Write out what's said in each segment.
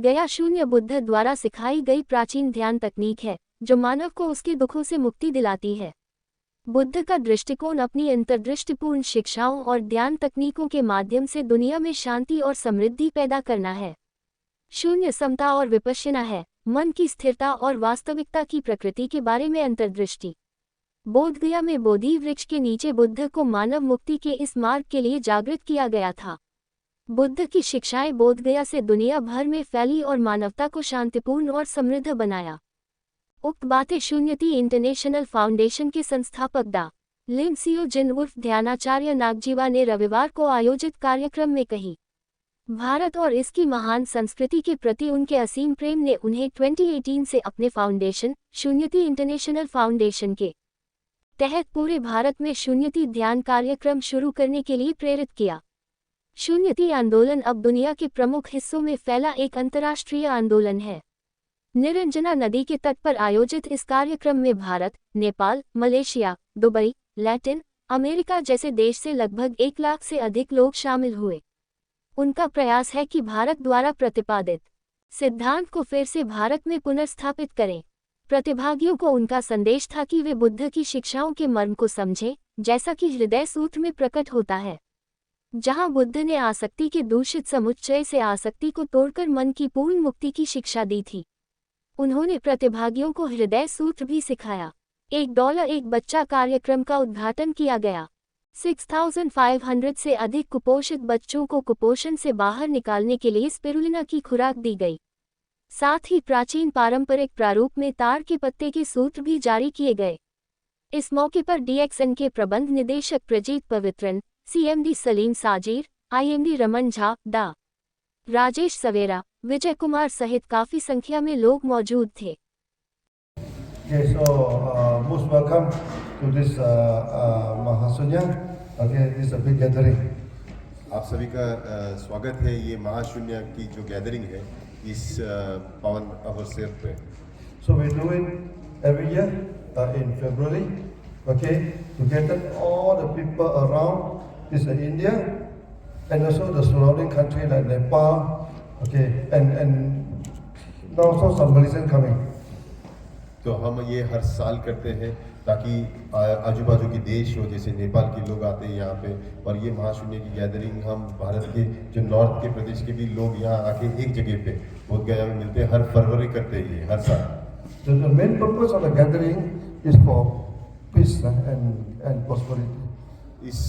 गया शून्य बुद्ध द्वारा सिखाई गई प्राचीन ध्यान तकनीक है जो मानव को उसके दुखों से मुक्ति दिलाती है। बुद्ध का दृष्टिकोण अपनी अंतर्दृष्टिपूर्ण शिक्षाओं और ध्यान तकनीकों के माध्यम से दुनिया में शांति और समृद्धि पैदा करना है। शून्य समता और विपश्यना है, मन की स्थिरता और वास्तविकता की प्रकृति के बारे में अंतर्दृष्टि। बोधगया में बोधि वृक्ष के नीचे बुद्ध को मानव मुक्ति के इस मार्ग के लिए जागृत किया गया था। बुद्ध की शिक्षाएं बोधगया से दुनिया भर में फैली और मानवता को शांतिपूर्ण और समृद्ध बनाया। उक्त बातें शून्यति इंटरनेशनल फाउंडेशन के संस्थापक डा. लिम सियो जिन उर्फ ध्यानाचार्य नागजीवा ने रविवार को आयोजित कार्यक्रम में कही। भारत और इसकी महान संस्कृति के प्रति उनके असीम प्रेम ने उन्हें 2018 से अपने फाउंडेशन शून्यति इंटरनेशनल फाउंडेशन के तहत पूरे भारत में शून्यति ध्यान कार्यक्रम शुरू करने के लिए प्रेरित किया। शून्यति आंदोलन अब दुनिया के प्रमुख हिस्सों में फैला एक अंतर्राष्ट्रीय आंदोलन है। निरंजना नदी के तट पर आयोजित इस कार्यक्रम में Bharat, Nepal, Malaysia, Dubai, Latin America जैसे देश से लगभग 1 लाख से अधिक लोग शामिल हुए। उनका प्रयास है कि भारत द्वारा प्रतिपादित सिद्धांत को फिर से भारत में पुनर्स्थापित करें। प्रतिभागियों को उनका संदेश था कि वे बुद्ध की शिक्षाओं के मर्म को समझें, जैसा कि हृदय सूत्र में प्रकट होता है, जहां बुद्ध ने आसक्ति के दूषित समुच्चय से आसक्ति को तोड़कर मन की पूर्ण मुक्ति की शिक्षा दी थी। उन्होंने प्रतिभागियों को हृदय सूत्र भी सिखाया। $1 एक बच्चा कार्यक्रम का उद्घाटन किया गया। 6500 से अधिक कुपोषित बच्चों को कुपोषण से बाहर निकालने के लिए स्पिरुलिना की खुराक दी गई। साथ ही प्राचीन पारंपरिक प्रारूप में ताड़ के पत्ते के सूत्र भी जारी किए गए। इस मौके पर DXN के प्रबंध निदेशक प्रजीत पवित्रन, CMD सलीम साजिर, IMD रमन झा, डा. राजेश सवेरा, विजय कुमार सहित काफी संख्या में लोग मौजूद थे। Okay, so most welcome to this Mahasunya. Okay, this is a big gathering. आप सभी का स्वागत है ये महाशून्य की जो गैदरिंग है इस पावन अवसर पे। So we do it every year in February. Okay, to gather all the people around this India and also the surrounding country like Nepal. Okay, and also some Malaysian coming. तो हम ये हर साल करते हैं ताकि आजू बाजू के देश हो, जैसे नेपाल के लोग आते हैं यहाँ पे, और ये महाशून्य की गैदरिंग हम भारत के जो नॉर्थ के प्रदेश के भी लोग यहाँ आके एक जगह पे बोधगया में मिलते हैं। हर फरवरी करते हैं ये हर साल। So the main purpose of the gathering is for peace and prosperity. इस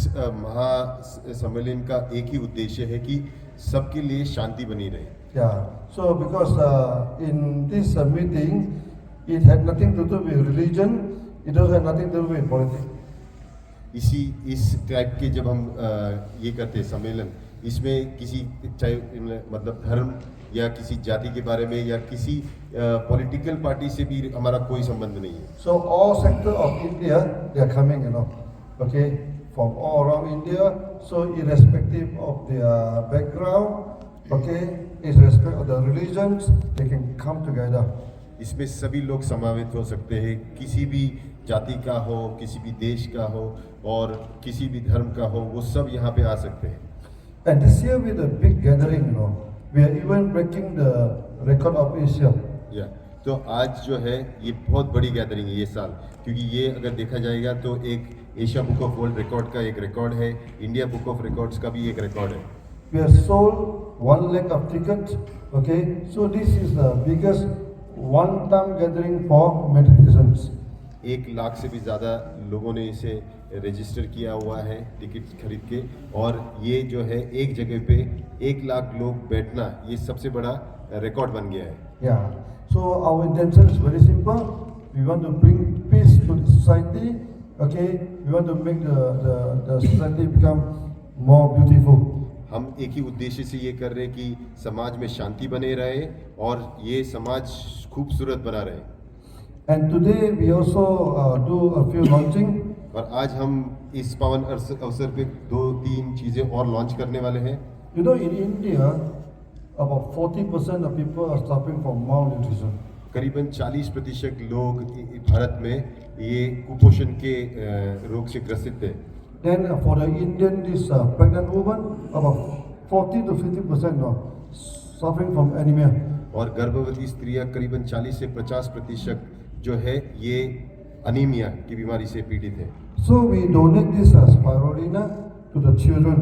महासम्मेलन का एक ही उद्देश्य है कि सबके लिए शांति बनी रहे। Yeah. So because in this meeting, it had nothing to do with religion. It also had nothing to do with politics. इस टाइप के जब हम ये करते हैं सम्मेलन, इसमें किसी चाहे मतलब धर्म या किसी जाति के बारे में या किसी पॉलिटिकल पार्टी से भी हमारा कोई संबंध नहीं है। So all sector of India, they are coming, okay, from all around India. So irrespective of their background, okay, irrespective of the religions, they can come together. इसमें सभी लोग समावेश हो सकते हैं, किसी भी जाति का हो, किसी भी देश का हो और किसी भी धर्म का हो, वो सब यहाँ पे आ सकते हैं। And this year with a big gathering, we are even breaking the record of Asia. या तो आज जो है ये बहुत बड़ी गैदरिंग है ये साल, क्योंकि ये अगर देखा जाएगा तो एक Asia book of world record का एक रिकॉर्ड है, इंडिया बुक ऑफ रिकॉर्ड्स का भी एक रिकॉर्ड है। We have sold 1 lakh of tickets. Okay, so this is the biggest one-time gathering for meditations. 1 lakh से भी ज़्यादा लोगों ने इसे रजिस्टर किया हुआ है टिकट खरीद के, और ये जो है एक जगह पे 1 लाख लोग बैठना, ये सबसे बड़ा रिकॉर्ड बन गया है। Yeah. So our intention is very simple. We want to bring peace to the society. Okay. We want to make the society become more beautiful. हम एक ही उद्देश्य से ये कर रहे हैं कि समाज में शांति बने रहे और ये समाज खूबसूरत बना रहे। And today we also do a few launching. और आज हम इस पावन अवसर पे 2-3 चीज़ें और लॉन्च करने वाले हैं। You know, in India, about 40% of people are suffering from malnutrition. करीबन 40% लोग भारत में ये कुपोषण के रोग से ग्रसित हैं। Then for the Indian, this pregnant woman, about 40 to 50% suffering from anemia. और गर्भवती स्त्रियां करीबन 40 से 50% जो है ये अनीमिया की बीमारी से पीड़ित है। So we donate this spirulina to the children.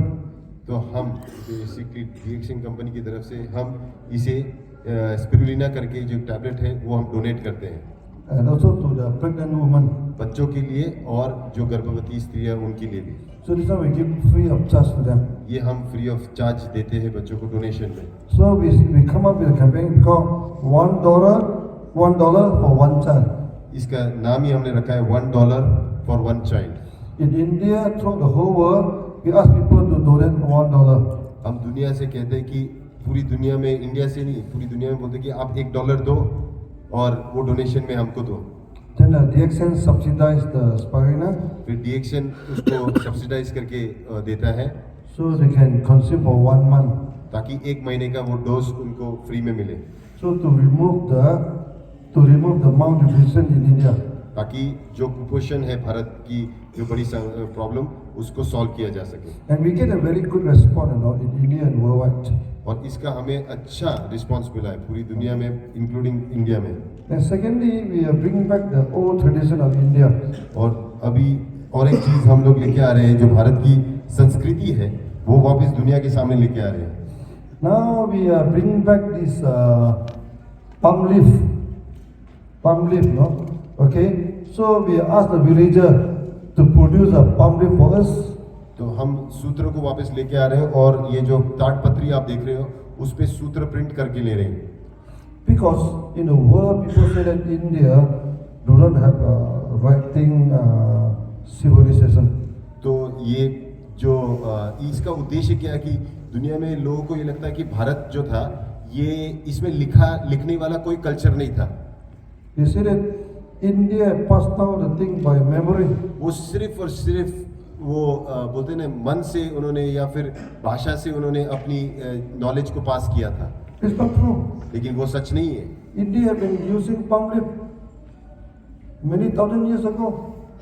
तो हम बेसिकली डीएक्सन कंपनी की तरफ से हम इसे स्पिरुलिना करके जो टैबलेट है वो हम डोनेट करते हैं, And also to the pregnant woman. बच्चों के लिए और जो गर्भवती स्त्रियां उनके लिए भी। So this one we give free of charge to them. ये हम फ्री ऑफ चार्ज देते हैं बच्चों को डोनेशन में। So we come up with a campaign called $1 for one child. इसका नाम ही हमने रखा है $1 for one child। In India, throughout the whole world, we ask people to donate $1. हम दुनिया से कहते हैं कि पूरी दुनिया में, इंडिया से नहीं, पूरी दुनिया में बोलते हैं कि आप $1 दो और वो डोनेशन में हमको दो। Then DXN subsidize the spirulina, फिर डीएक्सन उसको सब्सिडाइज करके देता है so they can consume for 1 month. ताकि 1 महीने का वो डोज उनको फ्री में मिले, So to remove the malnutrition in India. ताकि जो कुपोषण है भारत की जो बड़ी प्रॉब्लम उसको सॉल्व किया जा सके। And we get a very good response, in India and worldwide. और इसका हमें अच्छा रिस्पांस मिला है पूरी दुनिया में, इंक्लूडिंग इंडिया में। And secondly, we are bringing back the old tradition of India. और अभी और एक चीज हम लोग लेके आ रहे हैं, जो भारत की संस्कृति है वो वापस दुनिया के सामने लेके आ रहे हैं। Now we are bringing back this palm leaf, no? Okay. So we ask the villager to produce a palm leaf for us. तो हम सूत्र को वापस लेके आ रहे हैं और ये जो ताड़पत्री आप देख रहे हो उस पे सूत्र प्रिंट करके ले रहे हैं। Because in the world, people say that India do not have a writing civilization. तो ये जो इसका उद्देश्य क्या है कि दुनिया में लोगों को ये लगता है कि भारत जो था ये इसमें लिखने वाला कोई कल्चर नहीं था। They say that India passed down the thing by memory. वो सिर्फ और सिर्फ वो बोलते हैं मन से उन्होंने या फिर भाषा से उन्होंने अपनी नॉलेज को पास किया था, It's not true. लेकिन वो सच नहीं है। India have been using palm leaf many thousand years ago.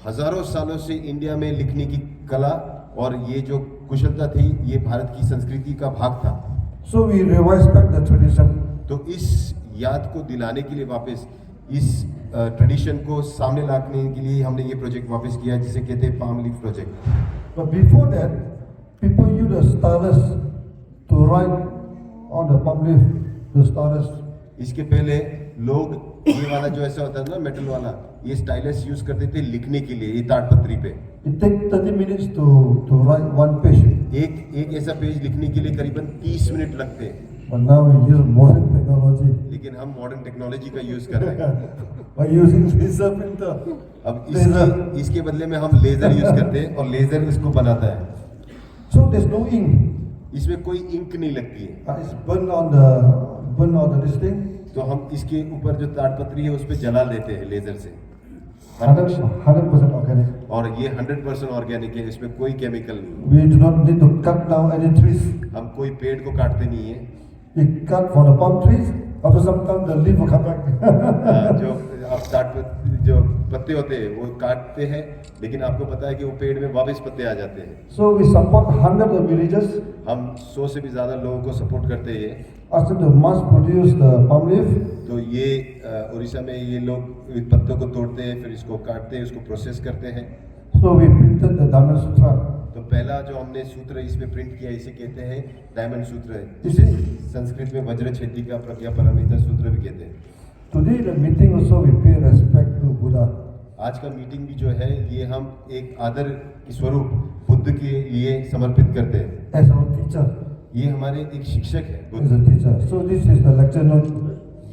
हजारों सालों से इंडिया में लिखने की कला और ये जो कुशलता थी ये भारत की संस्कृति का भाग था। So we revise back the tradition. तो इस याद को दिलाने के लिए वापस इस ट्रेडिशन को सामने लाने के लिए हमने ये प्रोजेक्ट वापस किया जिसे कहते हैं palm leaf project. But before that, people use the stylus to write on the palm leaf, the stylus. इसके पहले लोग ये वाला जो ऐसा होता है ना मेटल वाला, ये स्टाइलस यूज करते थे लिखने के लिए, ये ताड़पत्री पे। It takes 30 minutes to write one page. एक ऐसा पेज लिखने के लिए करीबन 30 मिनट लगते हैं। But now we use modern technology लेकिन हम मॉडर्न टेक्नोलॉजी का यूज कर रहे हैं। by using laser printer. अब Laser. इसके बदले में हम लेजर यूज करते हैं और लेजर इसको बनाता है। So there's no ink. इसमें कोई इंक नहीं लगती है। It's burned on this thing. तो हम इसके ऊपर जो ताड़पत्री है उस पर जला देते हैं लेजर से। 100% organic. और ये 100% ऑर्गेनिक है, इसमें कोई केमिकल नहीं। We do not need to cut down any trees. हम कोई पेड़ को काटते नहीं है। We cut for the palm trees. After some time, the leaf will come back. जो अब जो पत्ते होते हैं वो काटते हैं, लेकिन आपको पता है कि वो पेड़ में वापस पत्ते आ जाते हैं। So we support hundreds of villages. हम 100 से भी ज़्यादा लोगों को सपोर्ट करते हैं। Ask them to mass produce the palm leaf. तो ये उड़ीसा में ये लोग पत्तों को तोड़ते हैं, फिर इसको काटते हैं, उसको प्रोसेस करते हैं। So we printed the Dhamma Sutra. तो पहला जो हमने सूत्र इस पे प्रिंट किया इसे कहते हैं डायमंड सूत्र है, इसे संस्कृत में वज्र छेदी का प्रज्ञा परमिता सूत्र भी कहते हैं। Today the meeting also we pay respect to Buddha. आज का मीटिंग भी जो है ये हम एक आदर के स्वरूप बुद्ध के लिए समर्पित करते हैं। As our teacher, ये हमारे एक शिक्षक है as Buddha. a teacher. So this is the lecture note.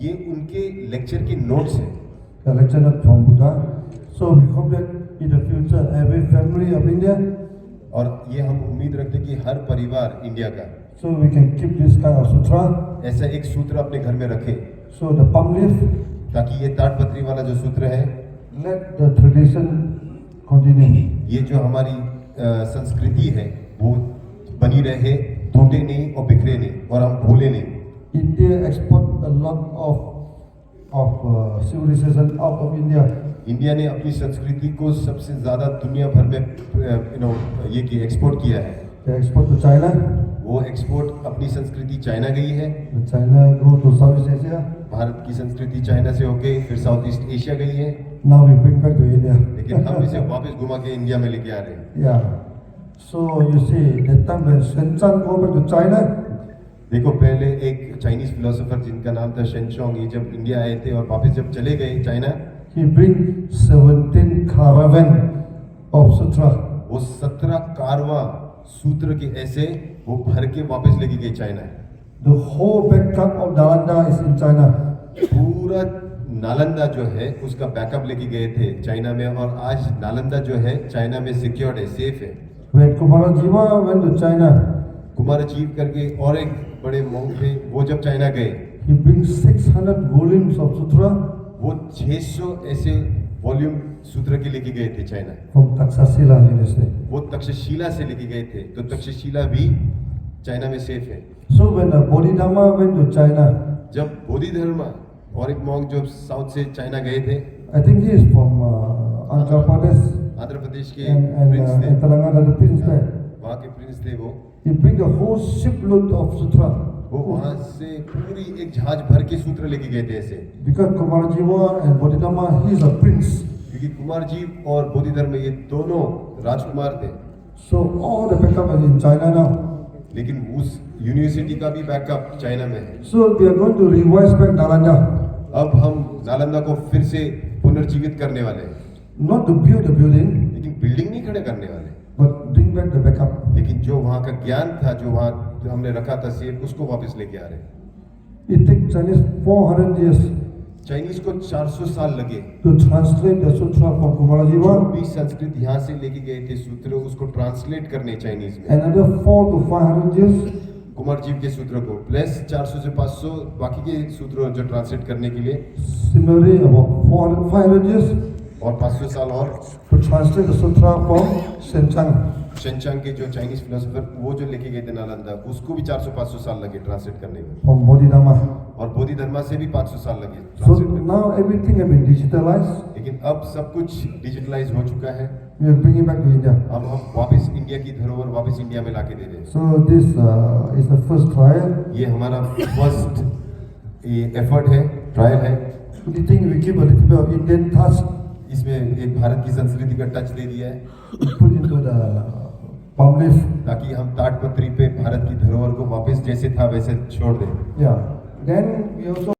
ये उनके लेक्चर के नोट्स हैं। The lecture note from Buddha. So we hope that in the future every family of India. और ये हम उम्मीद रखते हैं कि हर परिवार इंडिया का So we can keep this kind of sutra. ऐसा एक सूत्र अपने घर में रखे, So the palm leaf, ताकि ये ताड़पत्री वाला जो सूत्र है let the tradition continue. ये जो हमारी संस्कृति है वो बनी रहे, टूटे नहीं और बिखरे नहीं और हम भूले नहीं। India export a lot of civilization out of India. India ने अपनी संस्कृति को सबसे ज्यादा दुनिया भर में ये की एक्सपोर्ट किया है। They export to China, वो एक्सपोर्ट अपनी संस्कृति चाइना गई है, China go to Southeast Asia. Bharat की संस्कृति चाइना से होके फिर साउथ ईस्ट एशिया गई है, Now we bring back to India. लेकिन हम इसे वापस घुमा के इंडिया में लेके आ रहे हैं। Yeah. So you see, that time when Shen Zhang go back to China, देखो पहले एक चाइनीज फिलोसोफर जिनका नाम था शेनचोंग, ये जब इंडिया आए थे और वापस जब चले गए China, he bring 17 caravan of sutra. वो 17 कारवां सूत्र के ऐसे वो भर के वापस लेके गए China. The whole backup of Nalanda is in China. पूरा नालंदा जो है उसका बैकअप लेके गए थे चाइना में, और आज नालंदा जो है चाइना में सिक्योर्ड है, सेफ है। When Kumarajiva went to China, Kumarajiva करके और एक बड़े मोंग थे, वो जब चाइना गए he brings 600 volumes of sutra वो 600 ऐसे वॉल्यूम सूत्र के लेके गए थे चाइना। from Taxila University. वो तक्षशिला से लेके गए थे, तो तक्षशिला भी चाइना में सेफ है। So when Bodhidharma went to China, जब बोधिधर्मा और एक मॉन्क जो साउथ से चाइना गए थे, I think he is from Andhra Pradesh Andhra Pradesh के and प्रिंस थे, Telangana, the prince there. वहाँ के प्रिंस थे वो He bring a whole shipload of sutra. वो वहाँ से पूरी एक जहाज भर के सूत्र लेके गए थे ऐसे, Because Kumarajiva and Bodhidharma, he is a prince. क्योंकि कुमारजीव और बोधिधर्म ये दोनों राजकुमार थे। So all the backup is in China now. लेकिन उस यूनिवर्सिटी का भी बैकअप चाइना में है। So we are going to revise back Nalanda, अब हम नालंदा को फिर से पुनर्जीवित करने वाले हैं, not to build the building, लेकिन बिल्डिंग नहीं खड़े करने वाले, but bring back the backup. लेकिन जो वहाँ का ज्ञान था, जो वहाँ जो हमने रखा था सेफ, उसको वापस लेके आ रहे हैं। It takes Chinese 400 years Chinese को 400 साल लगे, to translate the sutra from जो Kumarajiva, भी संस्कृत यहाँ से लेके गए थे सूत्र, उसको ट्रांसलेट करने चाइनीज में, another 400 to 500 years कुमारजीव के सूत्र को प्लस 400 से 500 बाकी के सूत्र जो ट्रांसलेट करने के लिए, similarly about 400 500 years और 500 साल और to translate the sutra from Shenchang. शेनचांग के जो चाइनीज फिलोसोफर वो जो लेके गए थे नालंदा, उसको भी 400-500 साल लगे ट्रांसलेट करने में, From Bodhidharma. और बोधिधर्मा से भी 500 साल लगे So ट्रांसलेट करने में। now everything has been digitalized. लेकिन अब सब कुछ डिजिटलाइज हो चुका है, We are bringing back to India. अब हम वापस इंडिया की धरोहर वापस इंडिया में लाके दे रहे हैं। So this is the first trial. ये हमारा फर्स्ट एफर्ट है, ट्रायल है। We think we give a little bit of Indian touch, इसमें एक भारत की संस्कृति का टच दे दिया है, put into the palm leaf. ताकि हम ताटपत्री पे भारत की धरोहर को वापस जैसे था वैसे छोड़ दें। Yeah. Then we also